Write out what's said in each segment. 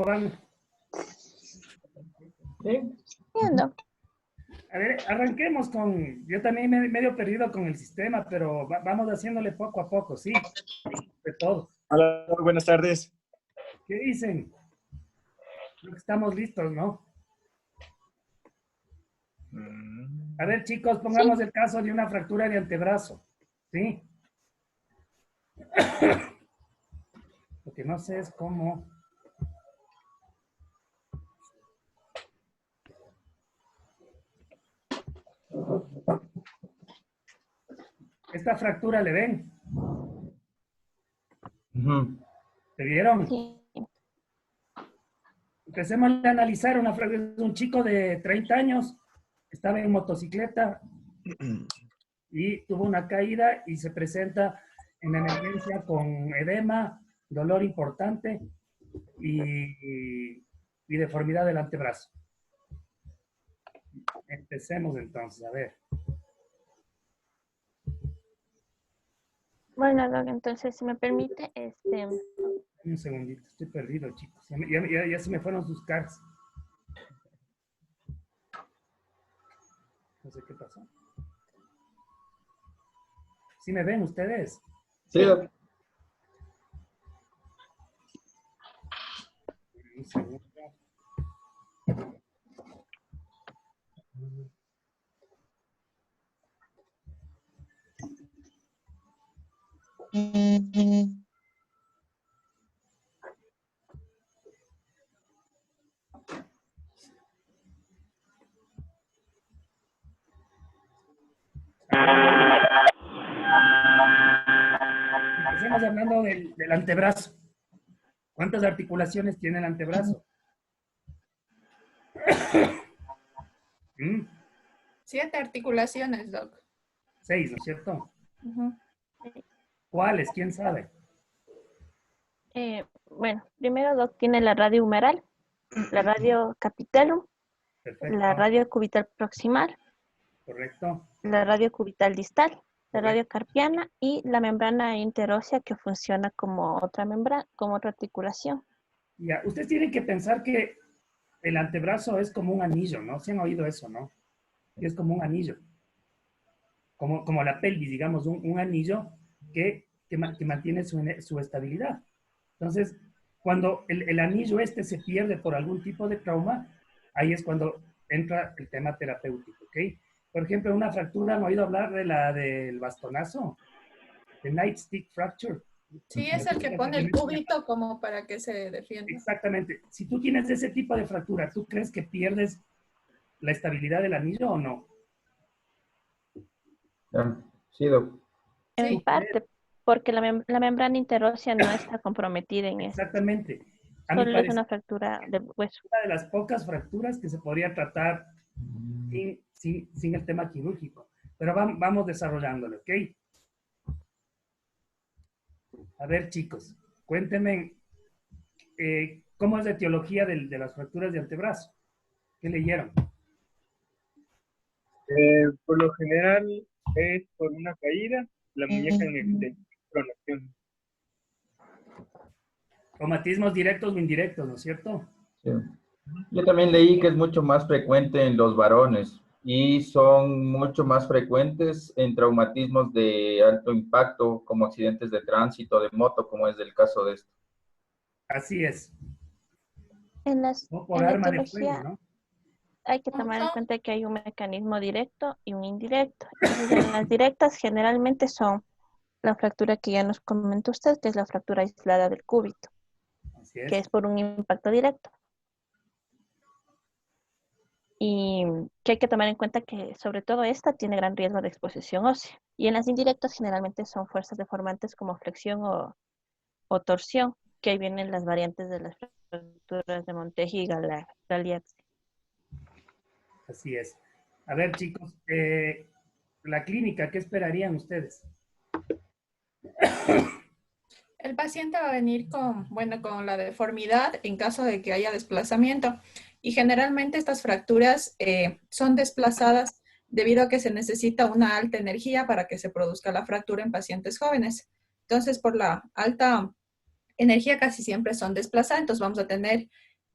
van? Sí. Entiendo. A ver, arranquemos con... Yo también me medio perdido con el sistema, pero vamos haciéndole poco a poco, ¿sí? De todo. Hola, muy buenas tardes. ¿Qué dicen? Creo que estamos listos, ¿no? A ver, chicos, pongamos el caso de una fractura de antebrazo, ¿sí? Lo que no sé es cómo... Esta fractura, ¿le ven? ¿Se vieron? Sí. Empecemos a analizar una fractura de un chico de 30 años, estaba en motocicleta y tuvo una caída y se presenta en la emergencia con edema, dolor importante y deformidad del antebrazo. Empecemos entonces, a ver. Bueno, Doc, entonces, si me permite, Un segundito, estoy perdido, chicos. Ya se me fueron sus cards. No sé qué pasó. ¿Sí me ven ustedes? Sí, Doc. Un segundo. Empecemos hablando del antebrazo. ¿Cuántas articulaciones tiene el antebrazo? 7 articulaciones, Doc. 6, ¿no es cierto? Ujú. ¿Cuáles? ¿Quién sabe? bueno, primero, Doc, tiene la radio humeral, la radio capitellum, Perfecto. la radio cubital proximal, Correcto. la radio cubital distal, la Correcto. radio carpiana y la membrana interósea que funciona como otra membrana, como otra articulación. Ya, ustedes tienen que pensar que el antebrazo es como un anillo, ¿no? ¿Se han oído eso, no? Es como un anillo. Como la pelvis, digamos, un anillo que mantiene su estabilidad. Entonces, cuando el anillo se pierde por algún tipo de trauma, ahí es cuando entra el tema terapéutico, ¿ok? Por ejemplo, una fractura, ¿han oído hablar de del bastonazo? The nightstick fracture. Sí, es el que pone el cubito como para que se defienda. Exactamente. Si tú tienes ese tipo de fractura, ¿tú crees que pierdes la estabilidad del anillo o no? Sí, Doc. En Sí. parte, porque la membrana interósea no está comprometida en esto. Exactamente. A mi Solo es parecer, una fractura del hueso. una de las pocas fracturas que se podría tratar sin el tema quirúrgico. Pero vamos desarrollándolo, ¿ok? A ver, chicos, cuéntenme cómo es la etiología de las fracturas de antebrazo. ¿Qué leyeron? Por lo general es por una caída, la muñeca en extensión, pronación. Traumatismos directos o indirectos, ¿no es cierto? Sí. Yo también leí que es mucho más frecuente en los varones y son mucho más frecuentes en traumatismos de alto impacto, como accidentes de tránsito, de moto, como es el caso de esto. Así es. En No por la arma de fuego, etiología ¿no? hay que tomar en cuenta que hay un mecanismo directo y un indirecto. Entonces, en las directas generalmente son la fractura que ya nos comentó usted, que es la fractura aislada del cúbito, Así que es. es por un impacto directo. Y que hay que tomar en cuenta que sobre todo esta tiene gran riesgo de exposición ósea. Y en las indirectas generalmente son fuerzas deformantes como flexión o torsión, que ahí vienen las variantes de las fracturas de Montegui y Galeazzi. Así es. A ver, chicos, la clínica, ¿qué esperarían ustedes? El paciente va a venir con la deformidad en caso de que haya desplazamiento. Y generalmente estas fracturas son desplazadas debido a que se necesita una alta energía para que se produzca la fractura en pacientes jóvenes. Entonces, por la alta energía casi siempre son desplazadas. Entonces, vamos a tener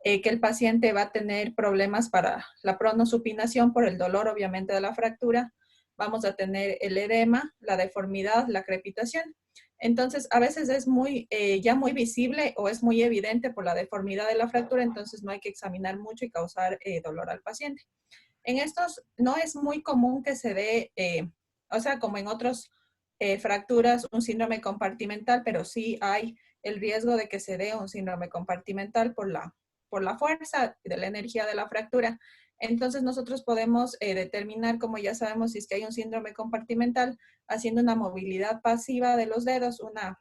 que el paciente va a tener problemas para la pronosupinación por el dolor, obviamente, de la fractura. Vamos a tener el edema, la deformidad, la crepitación. Entonces, a veces es ya muy visible o es muy evidente por la deformidad de la fractura, entonces no hay que examinar mucho y causar dolor al paciente. En estos no es muy común que se dé, o sea, como en otras fracturas, un síndrome compartimental, pero sí hay el riesgo de que se dé un síndrome compartimental por la fuerza de la energía de la fractura. Entonces nosotros podemos determinar, como ya sabemos, si es que hay un síndrome compartimental, haciendo una movilidad pasiva de los dedos, una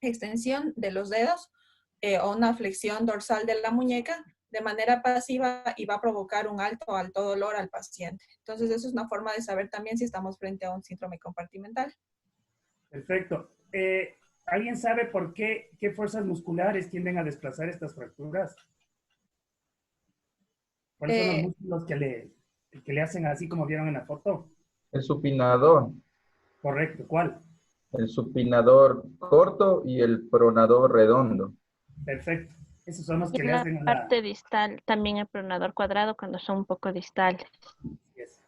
extensión de los dedos o una flexión dorsal de la muñeca de manera pasiva y va a provocar un alto dolor al paciente. Entonces, eso es una forma de saber también si estamos frente a un síndrome compartimental. Perfecto. ¿Alguien sabe por qué fuerzas musculares tienden a desplazar estas fracturas? ¿Cuáles son los músculos que le hacen así como vieron en la foto? El supinador. Correcto, ¿cuál? El supinador corto y el pronador redondo. Perfecto. Esos son los Y que en le la hacen a parte distal también el pronador cuadrado cuando son un poco distales. Yes.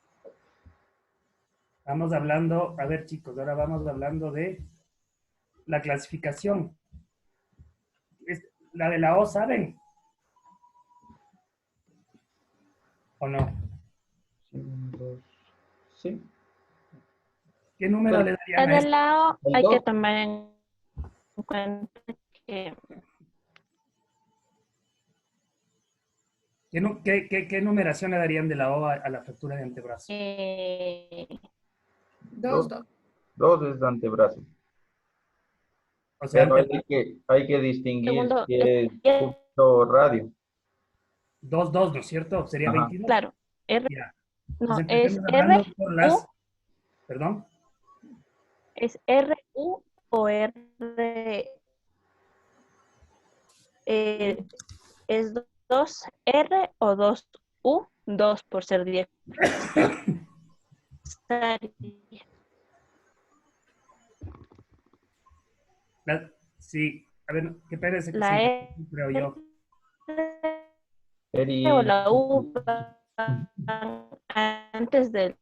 Vamos hablando, a ver chicos, ahora vamos hablando de la clasificación. La de la O, ¿saben? ¿O no? Sí. ¿Qué número le darían a Cada esto? lado El hay que dos. tomar en cuenta que ¿Qué numeración le darían de la O a la fractura de antebrazo? Dos. Dos es antebrazo. O sea, Pero hay que distinguir segundo, si es punto radio. 2, 2, ¿no es cierto? Sería Ajá. 22. claro, Ya. no, Entonces es empecemos hablando R, por U, las... ¿Perdón? es R, U o R, es 2 R o 2 U, 2 por ser 10. Sí, a ver, qué parece que se La interrumpe, R creo yo. o la U van antes del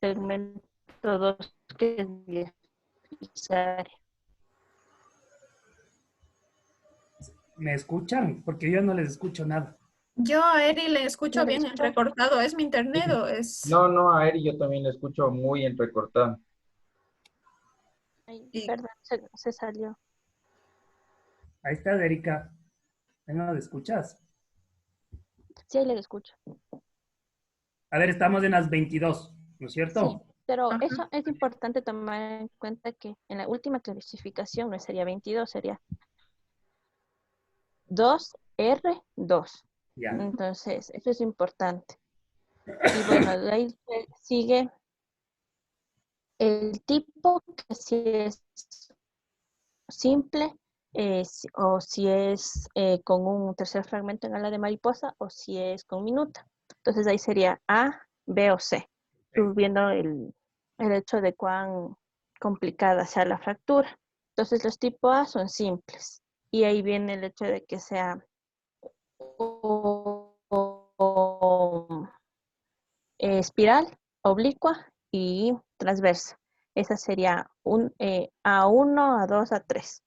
segmento 2 que es 10. ¿Me escuchan? Porque yo no les escucho nada. Yo a Eri le escucho ¿No me bien escuchas? entrecortado. ¿Es mi internet o es...? No, a Eri yo también lo escucho muy entrecortado. Ay, Y- perdón, se salió. Ahí está, Erika. ¿No me escuchas? Sí, ahí le escucho. A ver, estamos en las 22, ¿no es Sí, cierto? pero Ajá. eso es importante tomar en cuenta que en la última clasificación no sería 22, sería 2R2. Ya. Entonces, eso es importante. Y bueno, de ahí sigue el tipo, que si es simple, o si es con un tercer fragmento en ala de mariposa, o si es con minuta. Entonces ahí sería A, B o C, viendo el hecho de cuán complicada sea la fractura. Entonces los tipo A son simples, y ahí viene el hecho de que sea espiral, oblicua y transversa. Esa sería un A1, A2, A3.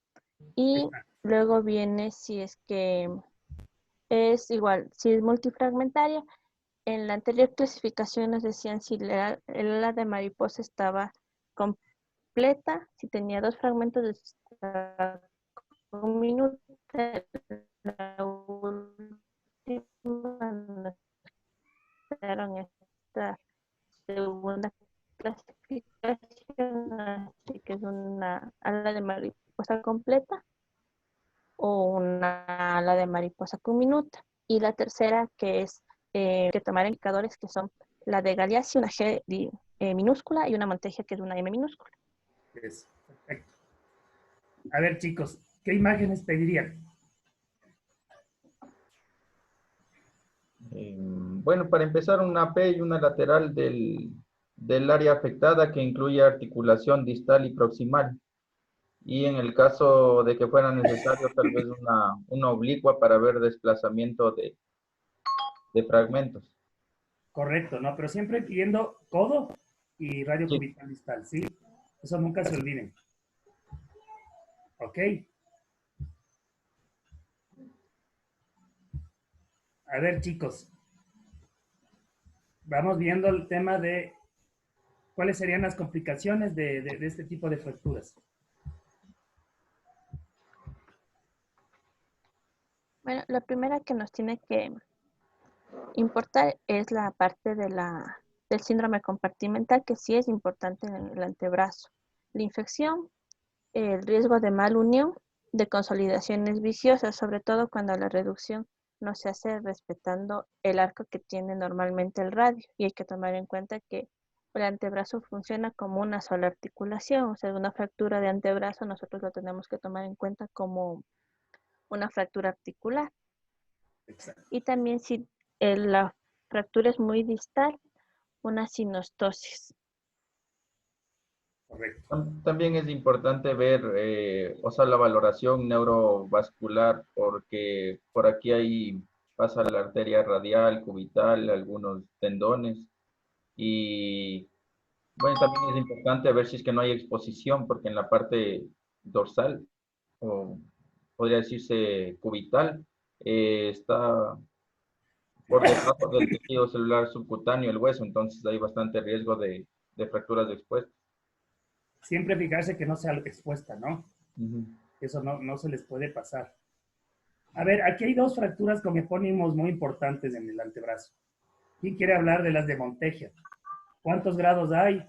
Y luego viene si es que es igual, si es multifragmentaria. En la anterior clasificación nos decían si el ala de mariposa estaba completa, si tenía 2 fragmentos de un minuto. La última nos dieron esta segunda clasificación, así que es una ala de mariposa completa o una ala de mariposa con minuta. Y la tercera, que es que tomar indicadores, que son la de Galeazzi, una G minúscula, y una Montegia, que es una M minúscula. Eso, perfecto. A ver, chicos, ¿qué imágenes pedirían? Bueno, para empezar, una P y una lateral del área afectada que incluye articulación distal y proximal. Y en el caso de que fuera necesario, tal vez una oblicua para ver desplazamiento de fragmentos. Correcto, ¿no? Pero siempre pidiendo codo y radio Sí. cubital distal, ¿sí? Eso nunca se olviden. ¿Ok? A ver, chicos. Vamos viendo el tema de cuáles serían las complicaciones de este tipo de fracturas. Bueno, la primera que nos tiene que importar es la parte del síndrome compartimental, que sí es importante en el antebrazo. La infección, el riesgo de mal unión, de consolidaciones viciosas, sobre todo cuando la reducción no se hace respetando el arco que tiene normalmente el radio. Y hay que tomar en cuenta que el antebrazo funciona como una sola articulación. O sea, una fractura de antebrazo nosotros lo tenemos que tomar en cuenta como una fractura articular. Exacto. Y también si la fractura es muy distal, una sinostosis. Correcto. También es importante ver, o sea, la valoración neurovascular, porque por aquí pasa la arteria radial, cubital, algunos tendones. Y bueno, también es importante ver si es que no hay exposición, porque en la parte dorsal, o podría decirse cubital, está por debajo del tejido celular subcutáneo, el hueso, entonces hay bastante riesgo de fracturas expuestas. Siempre fijarse que no sea expuesta, ¿no? Ujú. Eso no se les puede pasar. A ver, aquí hay dos fracturas con epónimos muy importantes en el antebrazo. ¿Quién quiere hablar de las de Montegia? ¿Cuántos grados hay?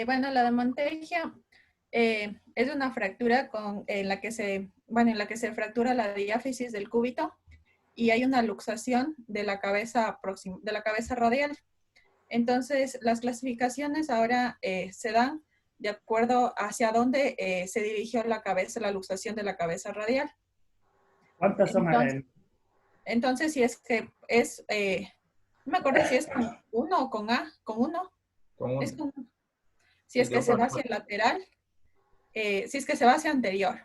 Bueno, la de Montegia es una fractura en la que se fractura la diáfisis del cúbito y hay una luxación de la cabeza radial. Entonces, las clasificaciones ahora se dan de acuerdo hacia dónde se dirigió la cabeza, la luxación de la cabeza radial. ¿Cuántas son? Entonces, si es que no me acuerdo si es con uno o con A, con uno. Es con uno. Si es que se va hacia el lateral, si es que se va hacia anterior.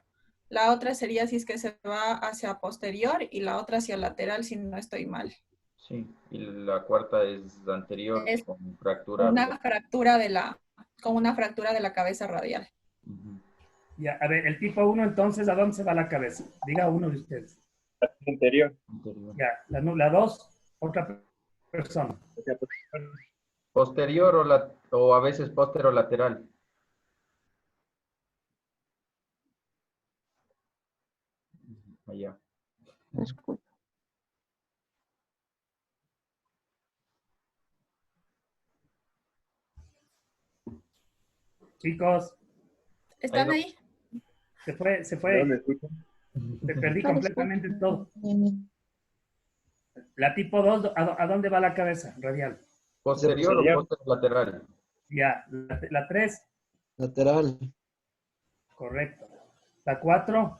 La otra sería si es que se va hacia posterior y la otra hacia lateral, si no estoy mal. Sí, y la cuarta es anterior Es con fractura. con una fractura de la cabeza radial. Ujú. Ya, a ver, el tipo 1, entonces, ¿a dónde se va la cabeza? Diga uno de ustedes. Anterior. Anterior. Ya, la 2, otra persona. Posterior o a veces posterolateral. Allá. Disculpa. Chicos, ¿Están Ahí ahí? se fue, ¿No me escuchan? te perdí No, completamente disculpa. todo. La tipo 2, ¿a dónde va la cabeza? Radial. Posterior o posterolateral. Ya, la 3, Lateral. correcto. La 4,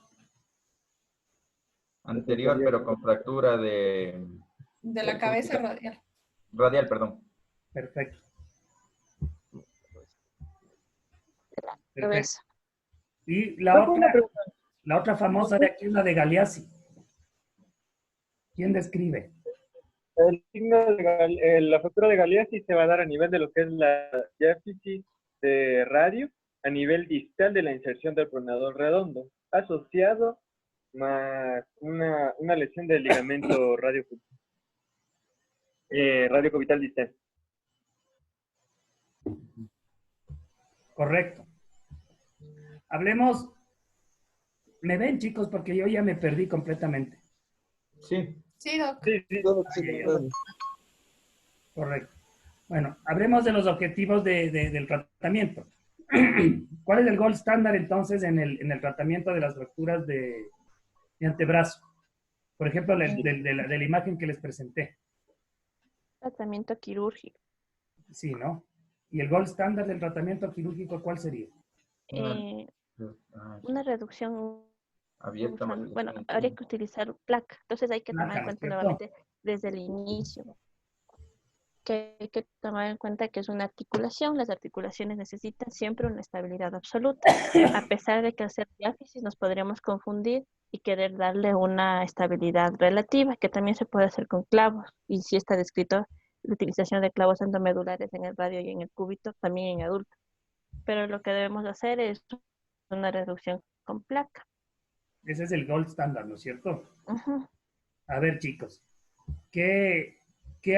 Anterior, pero con fractura De la cabeza radial. radial, perdón. perfecto. Perfecto. Cabeza. Y Una pregunta. la otra famosa de aquí es la de Galeazzi. ¿Quién describe? El signo la fractura de Galeazzi se va a dar a nivel de lo que es la diáfisis de radio, a nivel distal de la inserción del pronador redondo, asociado más una lesión del ligamento radiocubital distal. Correcto. Hablemos. ¿Me ven, chicos? Porque yo ya me perdí completamente. Sí. Sí, doc. Sí, sí. Correcto. Bueno, hablemos de los objetivos del tratamiento. ¿Cuál es el gold estándar entonces en el tratamiento de las fracturas de antebrazo? Por ejemplo, de la imagen que les presenté. Tratamiento quirúrgico. Sí, ¿no? ¿Y el gold estándar del tratamiento quirúrgico cuál sería? Una reducción Abierta. bueno, habría que utilizar placa. Entonces hay que tomar Placa, en ¿no es cuenta cierto? nuevamente desde el inicio que hay que tomar en cuenta que es una articulación. Las articulaciones necesitan siempre una estabilidad absoluta. A pesar de que al ser diáfisis nos podríamos confundir y querer darle una estabilidad relativa, que también se puede hacer con clavos. Y sí está descrito la utilización de clavos endomedulares en el radio y en el cúbito, también en adultos. Pero lo que debemos hacer es una reducción con placa. Ese es el gold standard, ¿no es cierto? Ujú. A ver, chicos, ¿qué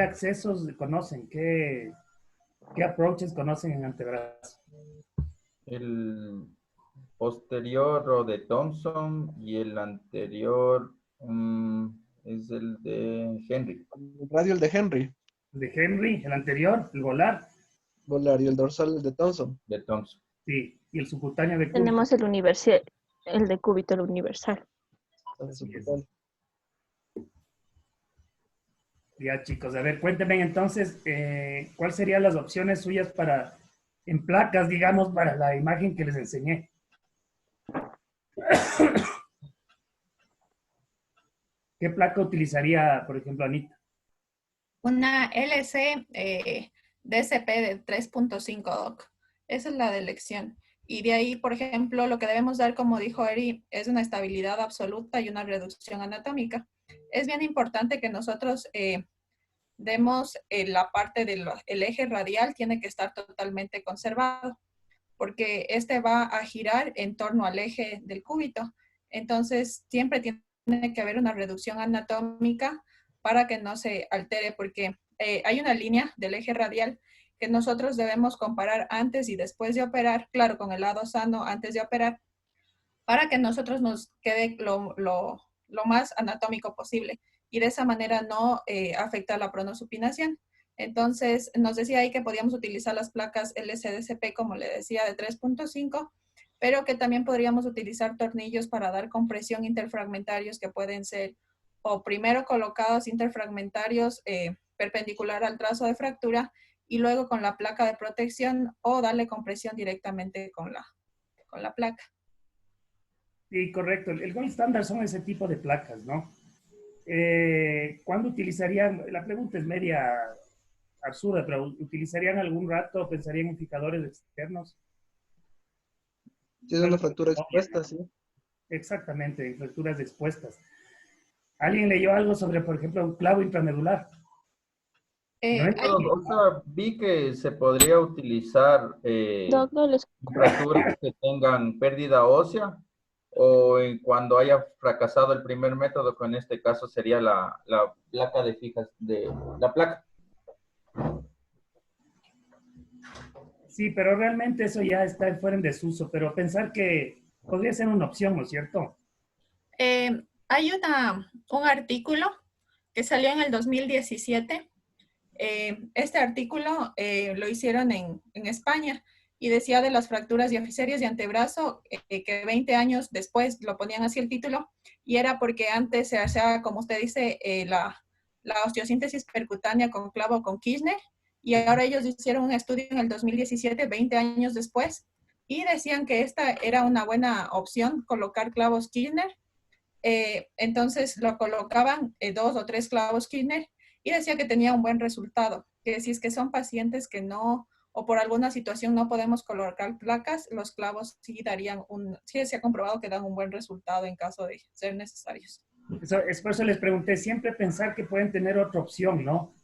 accesos conocen? ¿Qué approaches conocen en antebrazo? El posterior o de Thompson y el anterior es el de Henry. El radio, el de Henry. El de Henry, el anterior, el volar, Volar y el dorsal, el de Thompson. De Thompson. sí, y el subcutáneo de cúbito. Tenemos el de cúbito, el universal. Así es. Ya, chicos, a ver, cuéntenme entonces, ¿cuáles serían las opciones suyas para, en placas, digamos, para la imagen que les enseñé? ¿Qué placa utilizaría, por ejemplo, Anita? Una LC DCP de 3.5 Doc. Esa es la de elección. Y de ahí, por ejemplo, lo que debemos dar, como dijo Eri, es una estabilidad absoluta y una reducción anatómica. Es bien importante que nosotros demos la parte del eje radial, tiene que estar totalmente conservado, porque este va a girar en torno al eje del cúbito. Entonces, siempre tiene que haber una reducción anatómica para que no se altere, porque hay una línea del eje radial que nosotros debemos comparar antes y después de operar, claro, con el lado sano antes de operar, para que nosotros nos quede lo más anatómico posible y de esa manera no afecta la pronosupinación. Entonces, nos decía ahí que podíamos utilizar las placas LCDCP, como le decía, de 3.5, pero que también podríamos utilizar tornillos para dar compresión interfragmentarios que pueden ser o primero colocados interfragmentarios perpendicular al trazo de fractura y luego con la placa de protección o darle compresión directamente con la placa. Sí, correcto. El gold standard son ese tipo de placas, ¿no? ¿Cuándo utilizarían? La pregunta es media absurda, pero ¿utilizarían algún rato, pensarían en fijadores externos? Si es una fractura expuesta, sí. Exactamente, fracturas expuestas. ¿Alguien leyó algo sobre, por ejemplo, un clavo intramedular? O sea, vi que se podría utilizar Doc, no les... fracturas que tengan pérdida ósea o cuando haya fracasado el primer método, que en este caso sería la placa de fijas de la placa. Sí, pero realmente eso ya está fuera en desuso, pero pensar que podría ser una opción, ¿no es cierto? Hay un artículo que salió en el 2017. Este artículo lo hicieron en España y decía de las fracturas diafisarias de antebrazo, que 20 años después lo ponían así el título, y era porque antes se hacía, como usted dice, la osteosíntesis percutánea con clavo con Kirchner, y ahora ellos hicieron un estudio en el 2017, 20 años después, y decían que esta era una buena opción, colocar clavos Kirchner. Entonces lo colocaban 2 o 3 clavos Kirchner y decía que tenía un buen resultado, que si es que son pacientes que no, o por alguna situación no podemos colocar placas, los clavos sí darían sí se ha comprobado que dan un buen resultado en caso de ser necesarios. Es por eso les pregunté, siempre pensar que pueden tener otra opción, ¿no?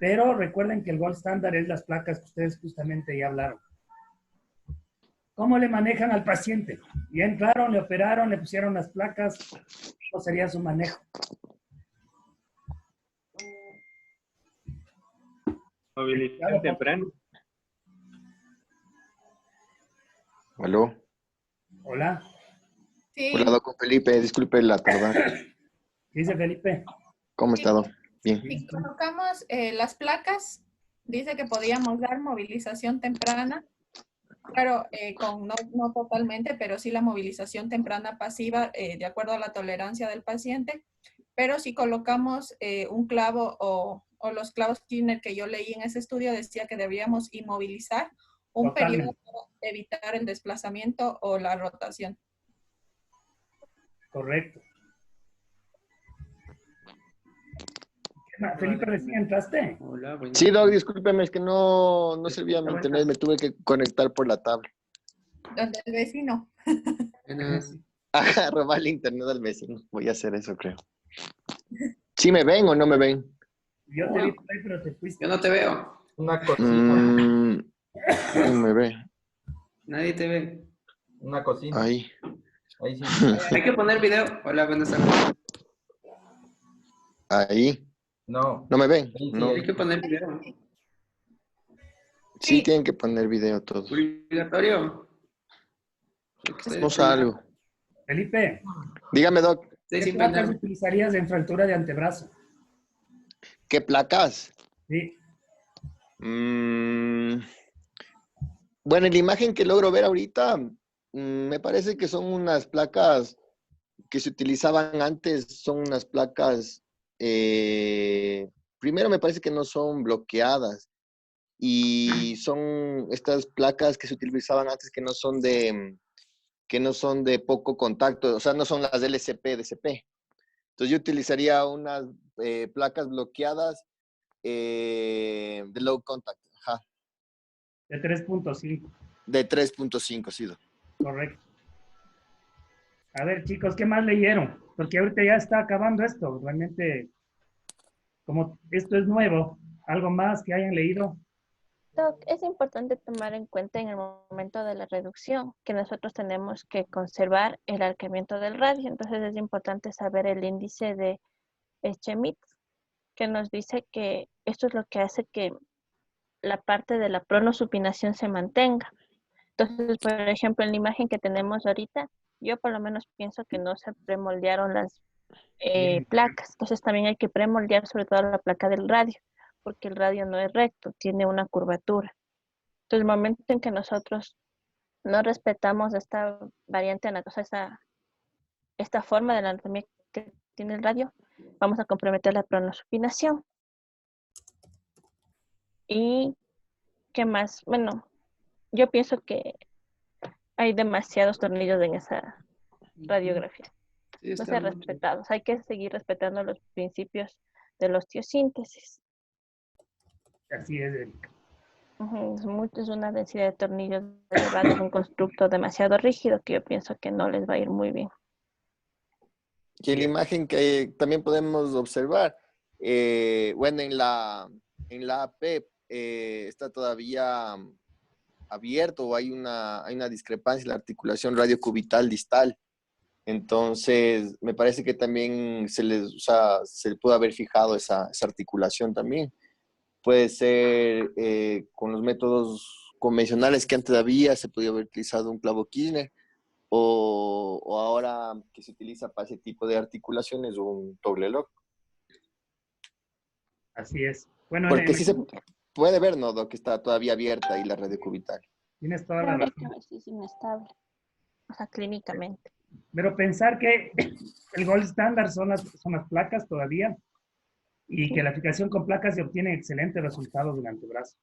Pero recuerden que el gold standard es las placas que ustedes justamente ya hablaron. ¿Cómo le manejan al paciente? Ya entraron, le operaron, le pusieron las placas, ¿cómo sería su manejo? Movilización temprana. Aló. Hola. Sí. Hola, con Felipe. Disculpe la tardanza. ¿Qué dice Felipe? ¿Cómo ha estado? Bien. Si colocamos las placas, dice que podíamos dar movilización temprana. Claro, no totalmente, pero sí la movilización temprana pasiva de acuerdo a la tolerancia del paciente. Pero si colocamos un clavo o los clavos Kirchner que yo leí en ese estudio, decía que deberíamos inmovilizar un periodo para evitar el desplazamiento o la rotación. Correcto. Felipe, recién entraste. Hola, buenas Sí, Doc, tardes. discúlpeme, es que no servía mi internet, me tuve que conectar por la tablet. Donde el vecino. Buenas. Ajá, robar el internet al vecino. Voy a hacer eso, creo. ¿Sí me ven o no me ven? Yo te vi por ahí, pero te fuiste. Yo no te veo. Una cocina, No me ve. Nadie te ve. una cocina. Ahí. Ahí sí. Hay que poner video. Hola, buenas tardes. Ahí. No. ¿No me ven? Ahí sí, No. ahí Hay que poner video. Sí, Sí. tienen que poner video todos. Obligatorio. No salgo. Felipe, Dígame, Doc, Estoy ¿qué sin placas prender. utilizarías en fractura de antebrazo? ¿qué placas? Sí, Bueno, en la imagen que logro ver ahorita, me parece que son unas placas que se utilizaban antes, son unas placas, primero me parece que no son bloqueadas y son estas placas que se utilizaban antes que no son de poco contacto, o sea, no son las LCP, DCP. Entonces yo utilizaría unas placas bloqueadas de low contact, ajá, de 3.5, de 3.5, sí. correcto. A ver, chicos, ¿qué más leyeron? Porque ahorita ya está acabando esto. Realmente, como esto es nuevo, ¿algo más que hayan leído? Doc, es importante tomar en cuenta en el momento de la reducción que nosotros tenemos que conservar el arqueamiento del radio. Entonces es importante saber el índice de Schmidt, que nos dice que esto es lo que hace que la parte de la pronosupinación se mantenga. Entonces, por ejemplo, en la imagen que tenemos ahorita, yo por lo menos pienso que no se premoldearon las placas. Entonces también hay que premoldear sobre todo la placa del radio, porque el radio no es recto, tiene una curvatura. Entonces, el momento en que nosotros no respetamos esta variante anatomica, esta forma de la anatomía que tiene el radio, vamos a comprometer la pronosupinación. ¿Y qué más? Bueno, yo pienso que hay demasiados tornillos en esa radiografía. Sí, No está se mucho. respetados. Hay que seguir respetando los principios de la osteosíntesis. Así es, Erika. Es una densidad de tornillos elevada, es un constructo demasiado rígido que yo pienso que no les va a ir muy bien. Y en la imagen que también podemos observar, bueno, en la AP está todavía abierto o hay una discrepancia en la articulación radiocubital distal. Entonces, me parece que también se pudo haber fijado esa articulación también. Puede ser con los métodos convencionales que antes había, se podía haber utilizado un clavo Kirchner, o ahora que se utiliza para ese tipo de articulaciones un doble lock. Así es. Bueno, Porque sí se puede ver, ¿no, Doc? Que está todavía abierta y la red cubital. tienes toda la razón. Sí es inestable, o sea, clínicamente. Pero pensar que el gold estándar son las placas todavía y que la aplicación con placas se obtiene excelentes resultados del antebrazo.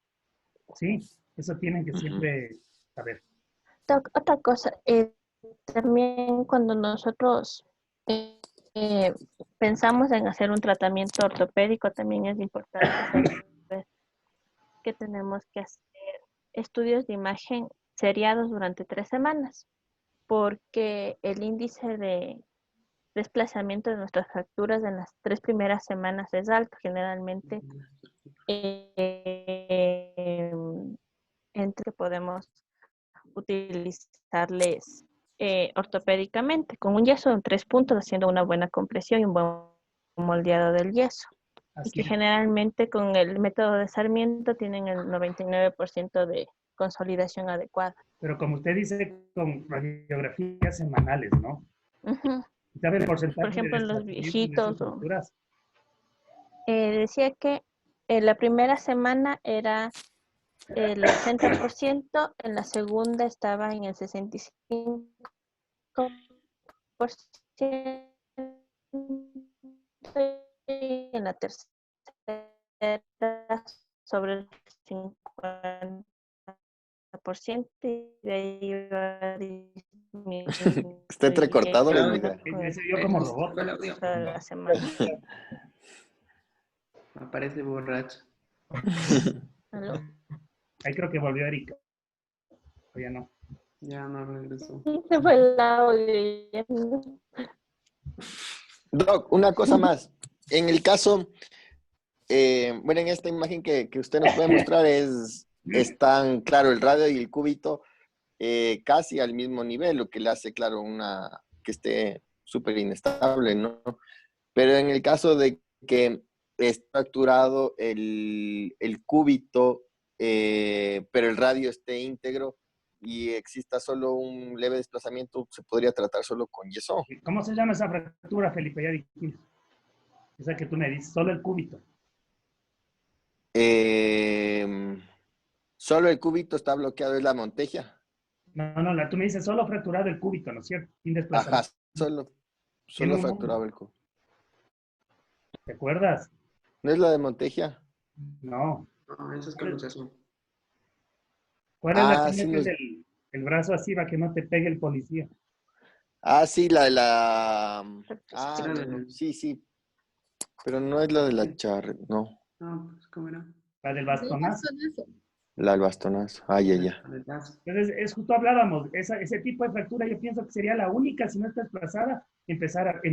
Sí, eso tienen que siempre saber. Doc, otra cosa, también cuando nosotros pensamos en hacer un tratamiento ortopédico, también es importante saber que tenemos que hacer estudios de imagen seriados durante 3 semanas, porque el índice de desplazamiento de nuestras fracturas en las 3 primeras semanas es alto, generalmente entre que podemos utilizarles ortopédicamente con un yeso en 3 puntos, haciendo una buena compresión y un buen moldeado del yeso. Así y que es. generalmente con el método de Sarmiento tienen el 99% de consolidación adecuada. Pero como usted dice, con radiografías semanales, ¿no? Uh-huh. ¿Sabe el porcentaje Por ejemplo, de en los viejitos. fracturas? Decía que la primera semana era el 80%, en la segunda estaba en el 65%, y en la tercera sobre el 50%, y de ahí iba disminuyendo. Está entrecortado, les Claudio. diga. Yo como robot. La semana. Aparece borracho. ¿Aló? Ahí creo que volvió Erika. O ya no. Ya no regresó. Sí, se fue el audio. Doc, una cosa más. En el caso, bueno, en esta imagen que usted nos puede mostrar están, claro, el radio y el cúbito casi al mismo nivel, lo que le hace, claro, que esté súper inestable, ¿no? Pero en el caso de que esté fracturado el cúbito, pero el radio esté íntegro y exista solo un leve desplazamiento, se podría tratar solo con yeso. ¿Cómo se llama esa fractura, Felipe? Ya dijiste. Esa que tú me dices, solo el cúbito. Solo el cúbito está bloqueado, es la Monteja. No, tú me dices solo fracturado el cúbito, ¿no es cierto? Sin Ajá, desplazamiento. solo Tiene fracturado el cúbito. ¿Te acuerdas? ¿No es la de Monteja? No. No, eso es Carlos Azul. ¿Cuál es la que sí, metes el brazo así para que no te pegue el policía? sí, la de la... Ah, Era no, del- sí. Pero no es la de la charre, no. No, pues, ¿cómo era? La del bastonazo. La del bastonazo. Ya. Del brazo. Entonces, es justo hablábamos, ese tipo de fractura yo pienso que sería la única, si no está desplazada,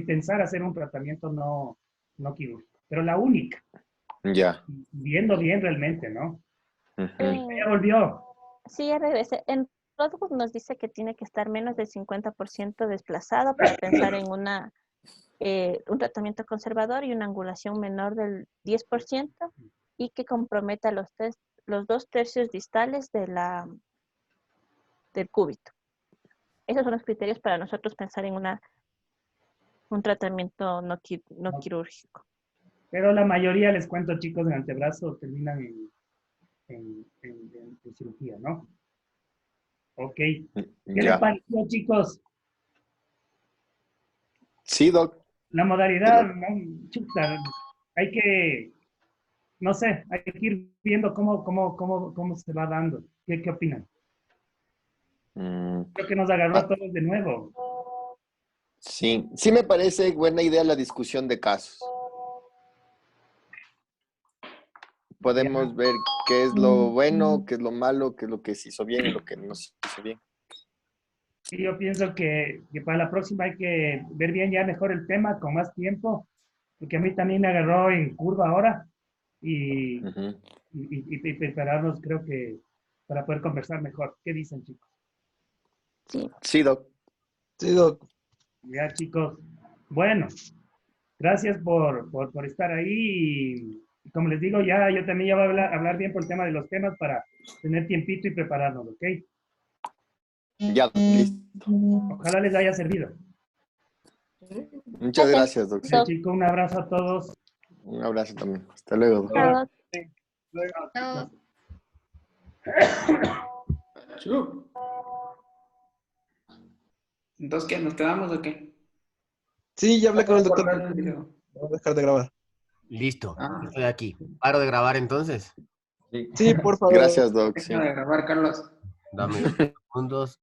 pensar hacer un tratamiento no quirúrgico. Pero la única, Ya. viendo bien realmente, ¿no? Ujú. Ya volvió. Sí, ya regresé. En Rothwood nos dice que tiene que estar menos del 50% desplazado para pensar en un tratamiento conservador y una angulación menor del 10% y que comprometa los 2/3 distales del cúbito. Esos son los criterios para nosotros pensar en un tratamiento no quirúrgico. Pero la mayoría, les cuento, chicos, en antebrazo terminan en cirugía, ¿no? Ok. ¿Qué les Ya. pareció, chicos? Sí, Doc. La modalidad, ¿no? Chuta, hay que, no sé, hay que ir viendo cómo se va dando. ¿Qué opinan? Creo que nos agarró a todos de nuevo. Sí me parece buena idea la discusión de casos. Podemos ver qué es lo bueno, qué es lo malo, qué es lo que se hizo bien y lo que no se hizo bien. Y yo pienso que para la próxima hay que ver bien ya mejor el tema con más tiempo, porque a mí también me agarró en curva ahora y, Ujú. y prepararnos, creo que, para poder conversar mejor. ¿Qué dicen, chicos? Sí, Doc. Sí, Doc. Ya, chicos. Bueno, gracias por estar ahí. Y como les digo, ya yo también ya voy a hablar bien por el tema de los temas para tener tiempito y prepararnos, ¿ok? Ya, Doc, listo. Ojalá les haya servido. Muchas gracias, Doc. Sí, chicos, un abrazo a todos. Un abrazo también. Hasta luego, Doc. Chao. Chao. Chu. Entonces, ¿qué? ¿Nos quedamos o qué? Sí, ya hablé con el doctor. Cortar el video. Voy a dejar de grabar. Listo, Ah. estoy aquí. ¿Paro de grabar entonces? Sí, por favor. Gracias, Doc. Sí. Deja de grabar, Carlos. Dame 2 segundos.